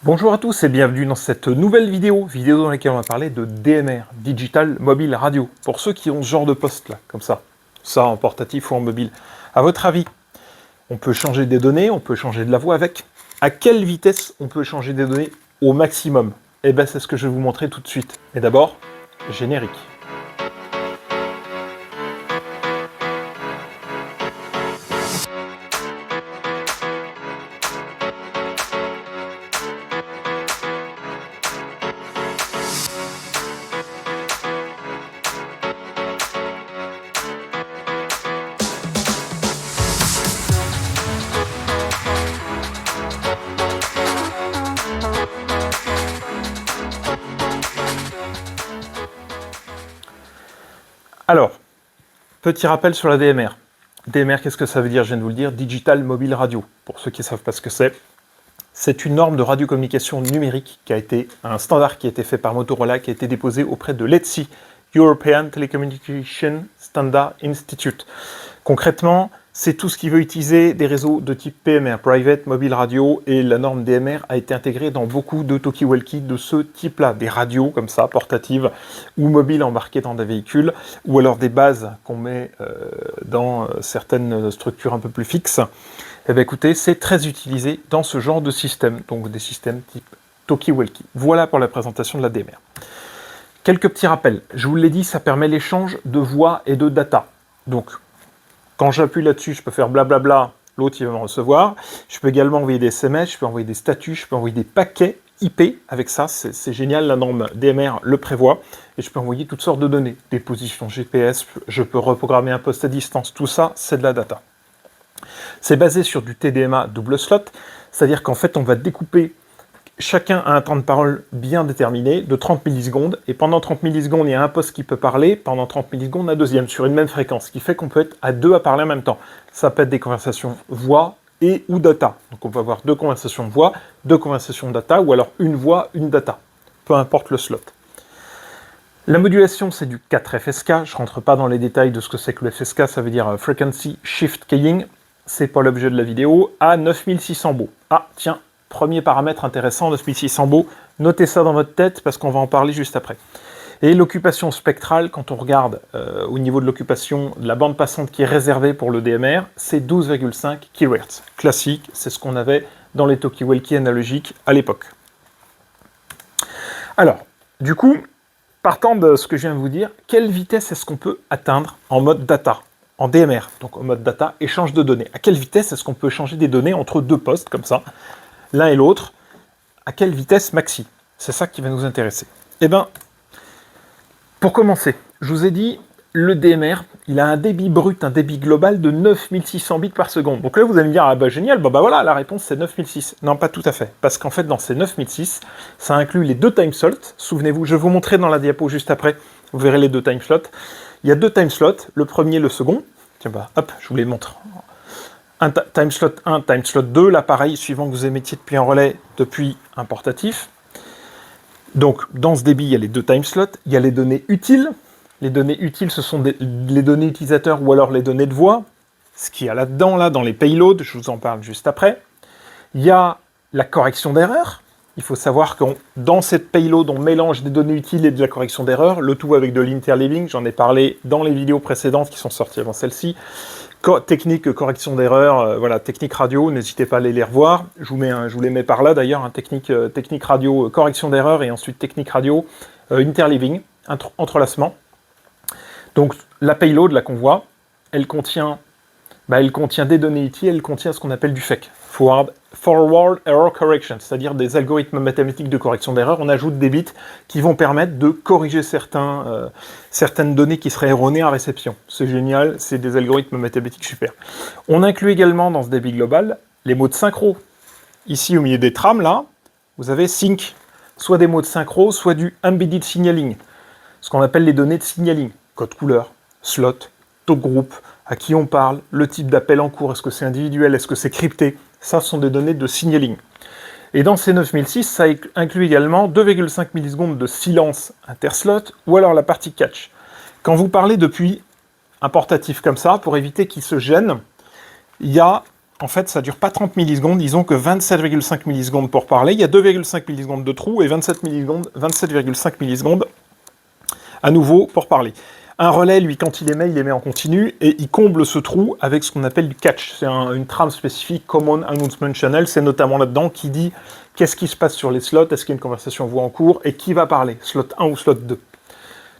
Bonjour à tous et bienvenue dans cette nouvelle vidéo dans laquelle on va parler de DMR, Digital Mobile Radio, pour ceux qui ont ce genre de poste là, comme ça en portatif ou en mobile. À votre avis, on peut changer des données, on peut changer de la voix avec. À quelle vitesse on peut changer des données au maximum? Eh bien c'est ce que je vais vous montrer tout de suite. Mais d'abord, générique. Alors, petit rappel sur la DMR. DMR, qu'est-ce que ça veut dire? Je viens de vous le dire, Digital Mobile Radio. Pour ceux qui ne savent pas ce que c'est une norme de radiocommunication numérique qui a été un standard qui a été fait par Motorola, qui a été déposé auprès de l'ETSI, European Telecommunication Standard Institute. Concrètement, c'est tout ce qui veut utiliser des réseaux de type PMR, Private Mobile Radio, et la norme DMR a été intégrée dans beaucoup de talkie-walkie de ce type-là, des radios comme ça, portatives ou mobiles embarquées dans des véhicules, ou alors des bases qu'on met dans certaines structures un peu plus fixes. Eh bien écoutez, c'est très utilisé dans ce genre de système, donc des systèmes type talkie-walkie. Voilà pour la présentation de la DMR. Quelques petits rappels. Je vous l'ai dit, ça permet l'échange de voix et de data. Donc, quand j'appuie là-dessus, je peux faire blablabla, l'autre il va me recevoir. Je peux également envoyer des SMS, je peux envoyer des statuts, je peux envoyer des paquets IP. Avec ça, c'est génial, la norme DMR le prévoit. Et je peux envoyer toutes sortes de données, des positions GPS, je peux reprogrammer un poste à distance. Tout ça, c'est de la data. C'est basé sur du TDMA double slot, c'est-à-dire qu'en fait, on va découper, chacun a un temps de parole bien déterminé, de 30 millisecondes, et pendant 30 millisecondes, il y a un poste qui peut parler, pendant 30 millisecondes, un deuxième, sur une même fréquence, ce qui fait qu'on peut être à deux à parler en même temps. Ça peut être des conversations voix et ou data. Donc on peut avoir deux conversations de voix, deux conversations de data, ou alors une voix, une data, peu importe le slot. La modulation, c'est du 4 FSK, je ne rentre pas dans les détails de ce que c'est que le FSK, ça veut dire Frequency Shift Keying, c'est pas l'objet de la vidéo, à 9600 baux. Ah, tiens, premier paramètre intéressant, 9600 baux, notez ça dans votre tête parce qu'on va en parler juste après. Et l'occupation spectrale, quand on regarde au niveau de l'occupation de la bande passante qui est réservée pour le DMR, c'est 12,5 kHz. Classique, c'est ce qu'on avait dans les talkie-walkie analogiques à l'époque. Alors, du coup, partant de ce que je viens de vous dire, quelle vitesse est-ce qu'on peut atteindre en mode data, en DMR, donc en mode data, échange de données? À quelle vitesse est-ce qu'on peut échanger des données entre deux postes, comme ça, l'un et l'autre? À quelle vitesse maxi? C'est ça qui va nous intéresser. Eh bien, pour commencer, je vous ai dit, le DMR, il a un débit brut, un débit global de 9600 bits par seconde. Donc là, vous allez me dire, ah bah génial, bah voilà, la réponse c'est 9006. Non, pas tout à fait, parce qu'en fait, dans ces 9006, ça inclut les deux time slots. Souvenez-vous, je vais vous montrer dans la diapo juste après, vous verrez les deux time slots. Il y a deux time slots, le premier, le second. Tiens, bah hop, je vous les montre. Un time slot 1, time slot 2, là pareil, suivant que vous émettiez depuis un relais, depuis un portatif. Donc, dans ce débit, il y a les deux time slots, il y a les données utiles. Les données utiles, ce sont les données utilisateurs ou alors les données de voix. Ce qu'il y a là-dedans, là, dans les payloads, je vous en parle juste après. Il y a la correction d'erreurs. Il faut savoir que dans cette payload, on mélange des données utiles et de la correction d'erreurs, le tout avec de l'interleaving. J'en ai parlé dans les vidéos précédentes qui sont sorties avant celle-ci. Technique correction d'erreurs, voilà, technique radio, n'hésitez pas à aller les revoir. Je vous les mets par là d'ailleurs, hein, technique radio correction d'erreurs et ensuite technique radio interleaving, entrelacement. Donc la payload là qu'on voit, elle contient des données utiles, elle contient ce qu'on appelle du FEC, Forward Error Correction, c'est-à-dire des algorithmes mathématiques de correction d'erreurs. On ajoute des bits qui vont permettre de corriger certaines données qui seraient erronées à réception. C'est génial, c'est des algorithmes mathématiques super. On inclut également dans ce débit global les mots de synchro. Ici, au milieu des trames, là, vous avez sync, soit des mots de synchro, soit du embedded signaling, ce qu'on appelle les données de signaling, code couleur, slot, taux de groupe, à qui on parle, le type d'appel en cours, est-ce que c'est individuel, est-ce que c'est crypté, ça sont des données de signaling. Et dans ces 9006, ça inclut également 2,5 millisecondes de silence interslot, ou alors la partie catch. Quand vous parlez depuis un portatif comme ça, pour éviter qu'il se gêne, il y a en fait, ça dure pas 30 millisecondes, ils ont que 27,5 millisecondes pour parler. Il y a 2,5 millisecondes de trou et 27 millisecondes, 27,5 millisecondes à nouveau pour parler. Un relais, lui, quand il émet en continu et il comble ce trou avec ce qu'on appelle du catch. C'est une trame spécifique, Common Announcement Channel, c'est notamment là-dedans qui dit qu'est-ce qui se passe sur les slots, est-ce qu'il y a une conversation voix en cours et qui va parler, slot 1 ou slot 2.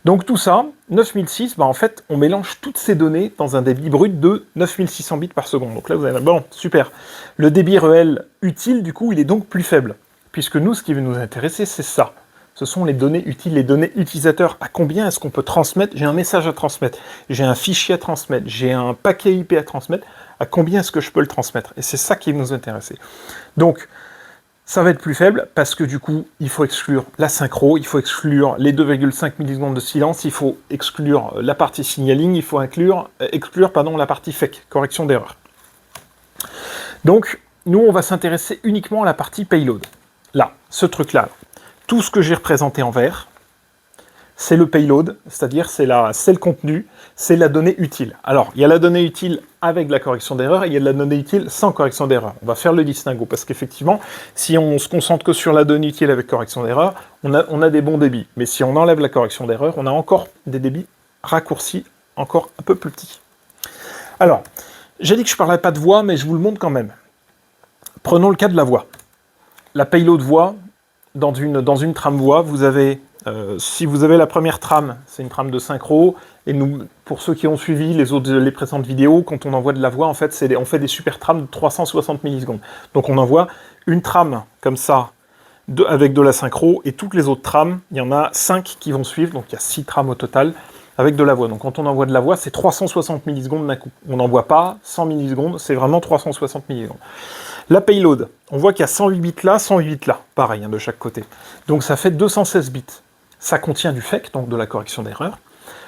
Donc tout ça, 9006, en fait, on mélange toutes ces données dans un débit brut de 9600 bits par seconde. Donc là, vous avez bon, super. Le débit réel utile, du coup, il est donc plus faible. Puisque nous, ce qui va nous intéresser, c'est ça. Ce sont les données utiles, les données utilisateurs. À combien est-ce qu'on peut transmettre? J'ai un message à transmettre, j'ai un fichier à transmettre, j'ai un paquet IP à transmettre. À combien est-ce que je peux le transmettre? Et c'est ça qui va nous intéresser. Donc, ça va être plus faible parce que du coup, il faut exclure la synchro, il faut exclure les 2,5 millisecondes de silence, il faut exclure la partie signaling, il faut exclure la partie fake, correction d'erreur. Donc, nous, on va s'intéresser uniquement à la partie payload. Là, ce truc-là. Tout ce que j'ai représenté en vert, c'est le payload, c'est-à-dire c'est le contenu, c'est la donnée utile. Alors, il y a la donnée utile avec la correction d'erreur et il y a de la donnée utile sans correction d'erreur. On va faire le distinguo parce qu'effectivement, si on se concentre que sur la donnée utile avec correction d'erreur, on a des bons débits. Mais si on enlève la correction d'erreur, on a encore des débits raccourcis, encore un peu plus petits. Alors, j'ai dit que je ne parlerais pas de voix, mais je vous le montre quand même. Prenons le cas de la voix. La payload voix, dans une trame voix, vous avez... si vous avez la première trame, c'est une trame de synchro, et nous, pour ceux qui ont suivi les précédentes vidéos, quand on envoie de la voix, en fait, on fait des super trames de 360 millisecondes. Donc on envoie une trame comme ça, avec de la synchro, et toutes les autres trames, il y en a 5 qui vont suivre, donc il y a 6 trames au total, avec de la voix. Donc quand on envoie de la voix, c'est 360 millisecondes d'un coup. On n'envoie pas 100 millisecondes, c'est vraiment 360 millisecondes. La payload, on voit qu'il y a 108 bits là, 108 bits là, pareil, de chaque côté. Donc ça fait 216 bits. Ça contient du FEC, donc de la correction d'erreur.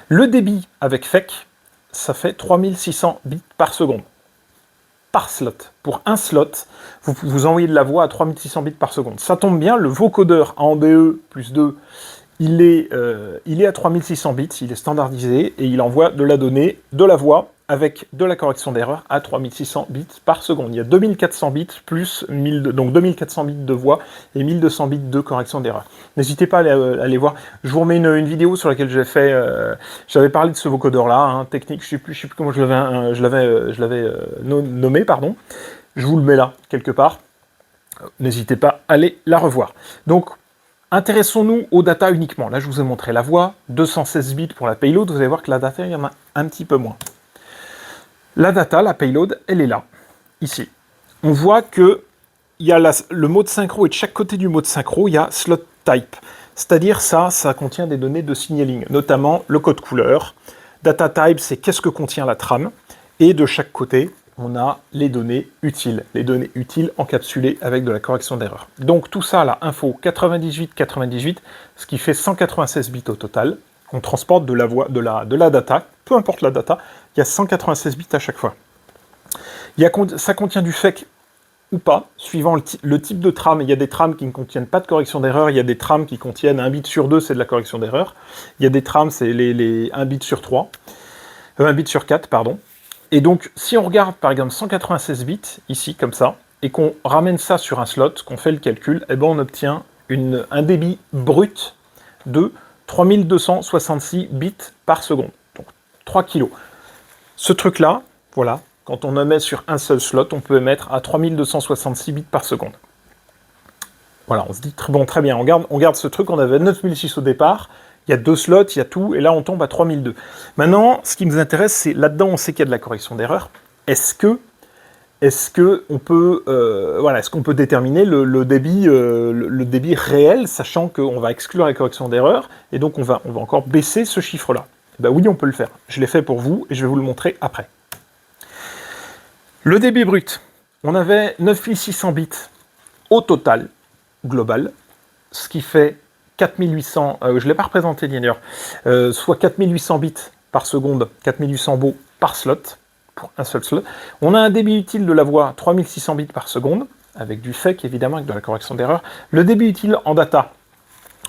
Le débit avec FEC, ça fait 3600 bits par seconde. Par slot. Pour un slot, vous envoyez de la voix à 3600 bits par seconde. Ça tombe bien, le vocodeur AMBE plus 2, il est à 3600 bits, il est standardisé, et il envoie de la donnée, de la voix, avec de la correction d'erreur à 3600 bits par seconde. Il y a 2400 bits plus 2400 bits de voix et 1200 bits de correction d'erreur. N'hésitez pas à aller voir. Je vous remets une vidéo sur laquelle j'avais parlé de ce vocodeur-là, technique, je sais plus comment je l'avais nommé, pardon. Je vous le mets là, quelque part. N'hésitez pas à aller la revoir. Donc, intéressons-nous aux data uniquement. Là, je vous ai montré la voix, 216 bits pour la payload. Vous allez voir que la data, il y en a un petit peu moins. La data, la payload, elle est là, ici. On voit que il y a le mode synchro et de chaque côté du mode synchro, il y a slot type. C'est-à-dire ça contient des données de signaling, notamment le code couleur. Data type, c'est qu'est-ce que contient la trame. Et de chaque côté, on a les données utiles encapsulées avec de la correction d'erreur. Donc tout ça, là, info 98, ce qui fait 196 bits au total. On transporte de la voix, de la data, peu importe la data, il y a 196 bits à chaque fois. Ça contient du FEC ou pas, suivant le type de trame. Il y a des trames qui ne contiennent pas de correction d'erreur, il y a des trames qui contiennent 1 bit sur 2, c'est de la correction d'erreur. Il y a des trames, c'est les 1 bit sur 3, 1 bit sur 4, pardon. Et donc, si on regarde par exemple 196 bits, ici, comme ça, et qu'on ramène ça sur un slot, qu'on fait le calcul, eh ben on obtient un débit brut de 3266 bits par seconde, donc 3 kilos. Ce truc-là, voilà, quand on en met sur un seul slot, on peut émettre à 3266 bits par seconde. Voilà, on se dit, très bien, on garde ce truc, on avait 9006 au départ, il y a 2 slots, il y a tout, et là on tombe à 3002. Maintenant, ce qui nous intéresse, c'est, là-dedans on sait qu'il y a de la correction d'erreur, est-ce qu'on peut déterminer le débit réel, sachant qu'on va exclure la correction d'erreur, et donc on va encore baisser ce chiffre-là? Ben oui, on peut le faire. Je l'ai fait pour vous, et je vais vous le montrer après. Le débit brut, on avait 9600 bits au total, global, ce qui fait 4800, je ne l'ai pas représenté d'ailleurs, soit 4800 bits par seconde, 4800 bits par slot, pour un seul slot. On a un débit utile de la voix 3600 bits par seconde, avec du FEC évidemment, avec de la correction d'erreur. Le débit utile en data,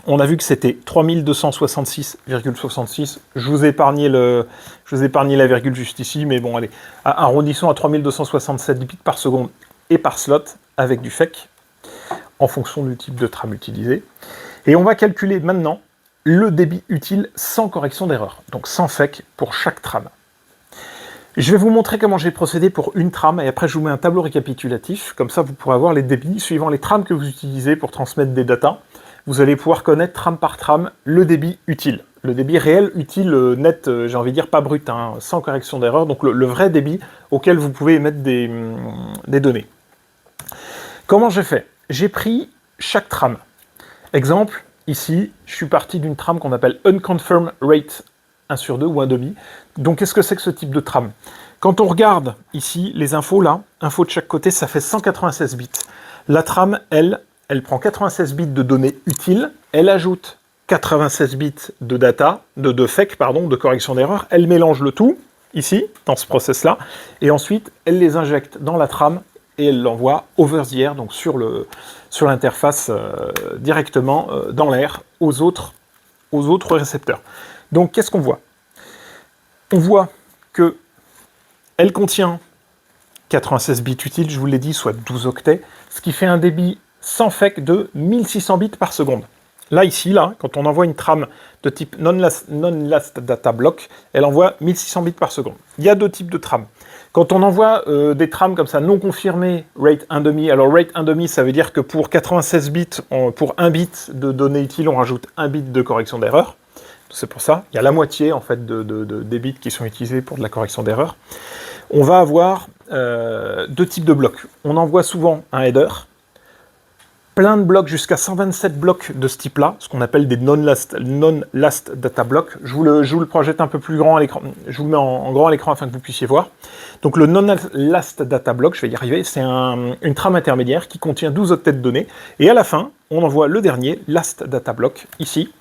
On a vu que c'était 3266,66. Je vous ai épargné la virgule juste ici, mais bon, allez. Arrondissons à 3267 bits par seconde et par slot avec du FEC, en fonction du type de tram utilisé. Et on va calculer maintenant le débit utile sans correction d'erreur, donc sans FEC pour chaque tram. Je vais vous montrer comment j'ai procédé pour une trame, et après je vous mets un tableau récapitulatif, comme ça vous pourrez avoir les débits suivant les trames que vous utilisez pour transmettre des datas. Vous allez pouvoir connaître trame par trame le débit utile. Le débit réel, utile, net, j'ai envie de dire pas brut, hein, sans correction d'erreur, donc le vrai débit auquel vous pouvez émettre des données. Comment j'ai fait? J'ai pris chaque trame. Exemple, ici, je suis parti d'une trame qu'on appelle Unconfirmed Rate 1/2 ou 1/2. Donc qu'est-ce que c'est que ce type de trame? Quand on regarde ici les infos là, infos de chaque côté, ça fait 196 bits. La trame, elle prend 96 bits de données utiles, elle ajoute 96 bits de data, de FEC, pardon, de correction d'erreur, elle mélange le tout, ici, dans ce process-là, et ensuite, elle les injecte dans la trame et elle l'envoie over the air, donc sur l'interface directement dans l'air, aux autres récepteurs. Donc, qu'est-ce qu'on voit? On voit que elle contient 96 bits utiles, je vous l'ai dit, soit 12 octets, ce qui fait un débit sans FEC de 1600 bits par seconde. Là, ici, quand on envoie une trame de type non-last data block, elle envoie 1600 bits par seconde. Il y a deux types de trames. Quand on envoie des trames comme ça non confirmées, rate 1/2, alors rate 1/2, ça veut dire que pour 96 bits, pour 1 bit de données utiles, on rajoute 1 bit de correction d'erreur. C'est pour ça, il y a la moitié en fait des bits qui sont utilisés pour de la correction d'erreur. On va avoir deux types de blocs. On envoie souvent un header, plein de blocs, jusqu'à 127 blocs de ce type-là, ce qu'on appelle des non-last data blocks. Je vous le projette un peu plus grand à l'écran, je vous le mets en grand à l'écran afin que vous puissiez voir. Donc le non-last data block, je vais y arriver, c'est une trame intermédiaire qui contient 12 octets de données, et à la fin, on envoie le dernier, last data block, ici,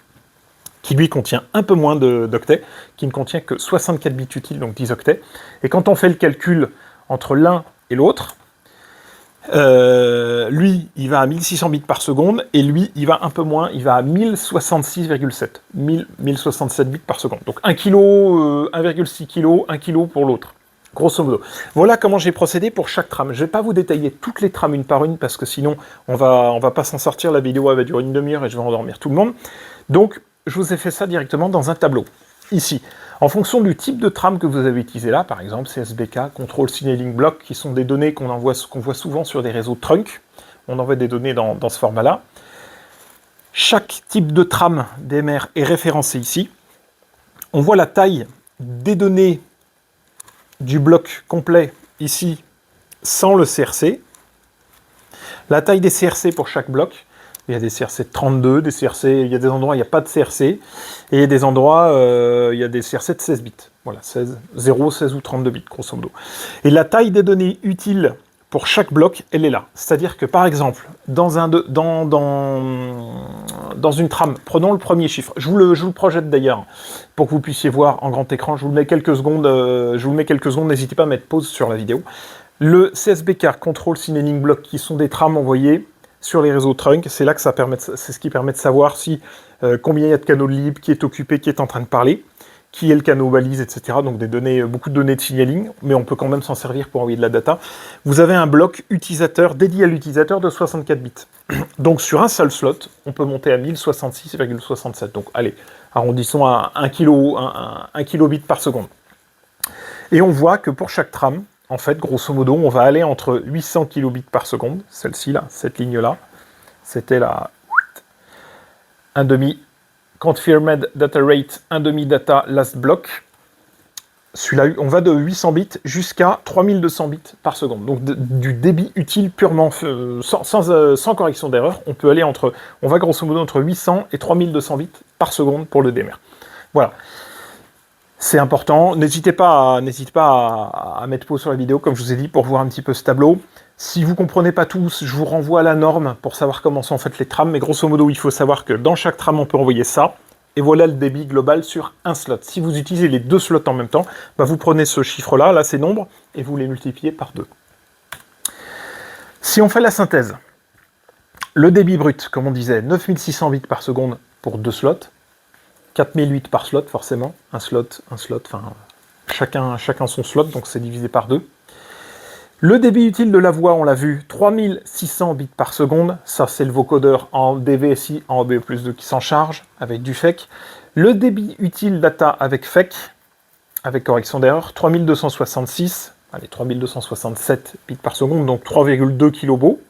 qui lui contient un peu moins d'octets, qui ne contient que 64 bits utiles, donc 10 octets. Et quand on fait le calcul entre l'un et l'autre, lui, il va à 1600 bits par seconde, et lui, il va un peu moins, il va à 1066,7, 1067 bits par seconde. Donc 1 kg, 1,6 kg, 1 kg pour l'autre, grosso modo. Voilà comment j'ai procédé pour chaque trame. Je ne vais pas vous détailler toutes les trames une par une, parce que sinon, on va pas s'en sortir, la vidéo elle va durer une demi-heure et je vais endormir tout le monde. Donc, je vous ai fait ça directement dans un tableau, ici. En fonction du type de trame que vous avez utilisé là, par exemple CSBK, Control Signaling Block, qui sont des données qu'on voit souvent sur des réseaux trunk, on envoie des données dans ce format-là. Chaque type de trame DMR est référencé ici. On voit la taille des données du bloc complet ici, sans le CRC. La taille des CRC pour chaque bloc. Il y a des CRC de 32, des CRC, il y a des endroits où il n'y a pas de CRC, et il y a des endroits, il y a des CRC de 16 bits. Voilà, 0, 16 ou 32 bits, grosso modo. Et la taille des données utiles pour chaque bloc, elle est là. C'est-à-dire que, par exemple, dans une trame, prenons le premier chiffre. Je vous le projette d'ailleurs, pour que vous puissiez voir en grand écran. Je vous le mets quelques secondes, n'hésitez pas à mettre pause sur la vidéo. Le CSBK, Control Signaling Block, qui sont des trames envoyées sur les réseaux trunk, c'est là que c'est ce qui permet de savoir si combien il y a de canaux libres, qui est occupé, qui est en train de parler, qui est le canal balise, etc. Donc beaucoup de données de signaling, mais on peut quand même s'en servir pour envoyer de la data. Vous avez un bloc utilisateur dédié à l'utilisateur de 64 bits. Donc sur un seul slot, on peut monter à 1066,67. Donc allez, arrondissons à 1 kilobit par seconde. Et on voit que pour chaque trame, en fait, grosso modo, on va aller entre 800 kilobits par seconde, celle-ci là, cette ligne-là, c'était la 1/2 confirmed data rate, 1/2 data last block. Celui-là, on va de 800 bits jusqu'à 3200 bits par seconde. Donc du débit utile purement, sans correction d'erreur, on va grosso modo entre 800 et 3200 bits par seconde pour le DMR. Voilà. C'est important, n'hésitez pas à mettre pause sur la vidéo, comme je vous ai dit, pour voir un petit peu ce tableau. Si vous ne comprenez pas tout, je vous renvoie à la norme pour savoir comment sont faites les trames, mais grosso modo, il faut savoir que dans chaque trame, on peut envoyer ça, et voilà le débit global sur un slot. Si vous utilisez les deux slots en même temps, vous prenez ce chiffre-là, là c'est nombre, et vous les multipliez par 2. Si on fait la synthèse, le débit brut, comme on disait, 9600 bits par seconde pour 2 slots. 4008 par slot, forcément. Un slot, enfin, chacun son slot, donc c'est divisé par 2. Le débit utile de la voix, on l'a vu, 3600 bits par seconde. Ça, c'est le vocodeur en DVSI, en DE+2 qui s'en charge, avec du FEC. Le débit utile data avec FEC, avec correction d'erreur, 3266, allez, 3267 bits par seconde, donc 3,2 kilobots.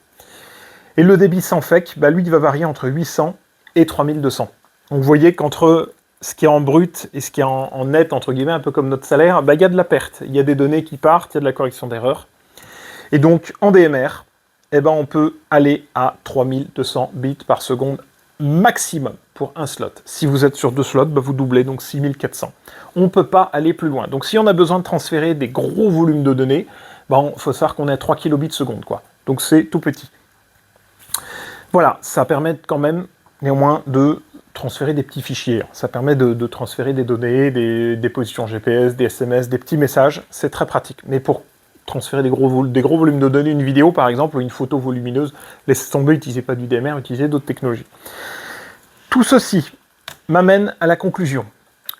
Et le débit sans FEC, bah, lui, il va varier entre 800 et 3200. Donc vous voyez qu'entre ce qui est en brut et ce qui est en net, entre guillemets, un peu comme notre salaire, bah, il y a de la perte. Il y a des données qui partent, il y a de la correction d'erreur. Et donc, en DMR, eh ben, on peut aller à 3200 bits par seconde maximum pour un slot. Si vous êtes sur 2 slots, bah, vous doublez, donc 6400. On ne peut pas aller plus loin. Donc, si on a besoin de transférer des gros volumes de données, bah, faut savoir qu'on est à 3 kilobits seconde, quoi. Donc, c'est tout petit. Voilà, ça permet quand même, néanmoins, de transférer des petits fichiers. Ça permet de transférer des données, des positions GPS, des SMS, des petits messages. C'est très pratique. Mais pour transférer des gros volumes de données, une vidéo par exemple, ou une photo volumineuse, laissez tomber, n'utilisez pas du DMR, utilisez d'autres technologies. Tout ceci m'amène à la conclusion.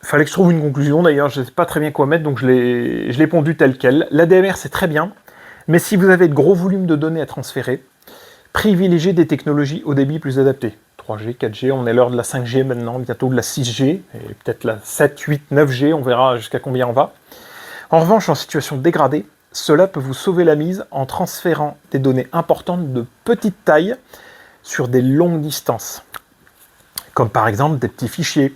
Il fallait que je trouve une conclusion, d'ailleurs, je ne sais pas très bien quoi mettre, donc je l'ai pondu tel quel. La DMR, c'est très bien, mais si vous avez de gros volumes de données à transférer, privilégiez des technologies au débit plus adaptées. 3G, 4G, on est à l'heure de la 5G maintenant, bientôt de la 6G, et peut-être la 7, 8, 9G, on verra jusqu'à combien on va. En revanche, en situation dégradée, cela peut vous sauver la mise en transférant des données importantes de petite taille sur des longues distances. Comme par exemple des petits fichiers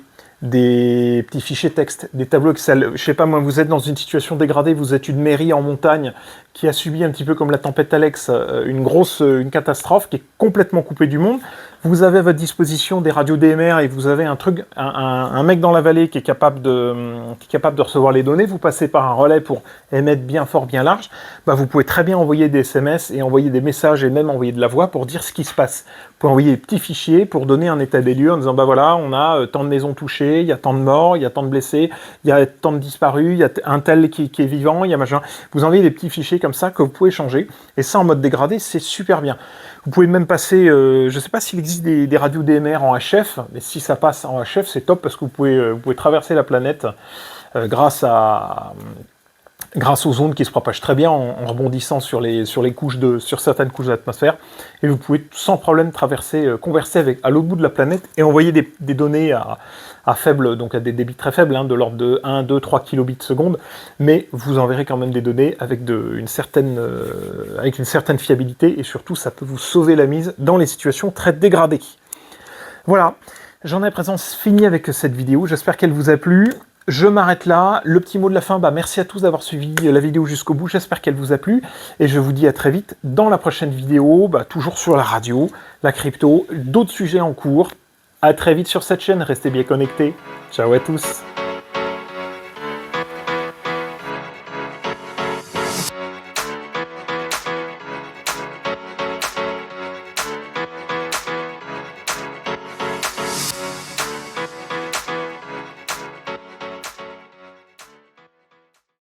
texte, des tableaux Excel. Je sais pas, moi, vous êtes dans une situation dégradée, vous êtes une mairie en montagne qui a subi un petit peu comme la tempête Alex, une catastrophe, qui est complètement coupée du monde. Vous avez à votre disposition des radios DMR et vous avez un mec dans la vallée qui est capable de recevoir les données. Vous passez par un relais pour émettre bien fort, bien large. Bah, vous pouvez très bien envoyer des SMS et envoyer des messages et même envoyer de la voix pour dire ce qui se passe. Vous pouvez envoyer des petits fichiers pour donner un état des lieux en disant bah voilà, on a tant de maisons touchées, il y a tant de morts, il y a tant de blessés, il y a tant de disparus, il y a un tel qui est vivant, il y a machin. Vous envoyez des petits fichiers comme ça que vous pouvez changer. Et ça, en mode dégradé, c'est super bien. Vous pouvez même passer, je ne sais pas s'il existe des radios DMR en HF, mais si ça passe en HF, c'est top parce que vous pouvez traverser la planète grâce aux ondes qui se propagent très bien en rebondissant sur certaines couches d'atmosphère. Et vous pouvez sans problème converser à l'autre bout de la planète et envoyer des données à faible, donc à des débits très faibles, de l'ordre de 1, 2, 3 kilobits seconde, mais vous enverrez quand même des données avec une certaine fiabilité, et surtout ça peut vous sauver la mise dans les situations très dégradées. Voilà, j'en ai à présent fini avec cette vidéo, j'espère qu'elle vous a plu. Je m'arrête là. Le petit mot de la fin, merci à tous d'avoir suivi la vidéo jusqu'au bout. J'espère qu'elle vous a plu. Et je vous dis à très vite dans la prochaine vidéo, toujours sur la radio, la crypto, d'autres sujets en cours. À très vite sur cette chaîne. Restez bien connectés. Ciao à tous.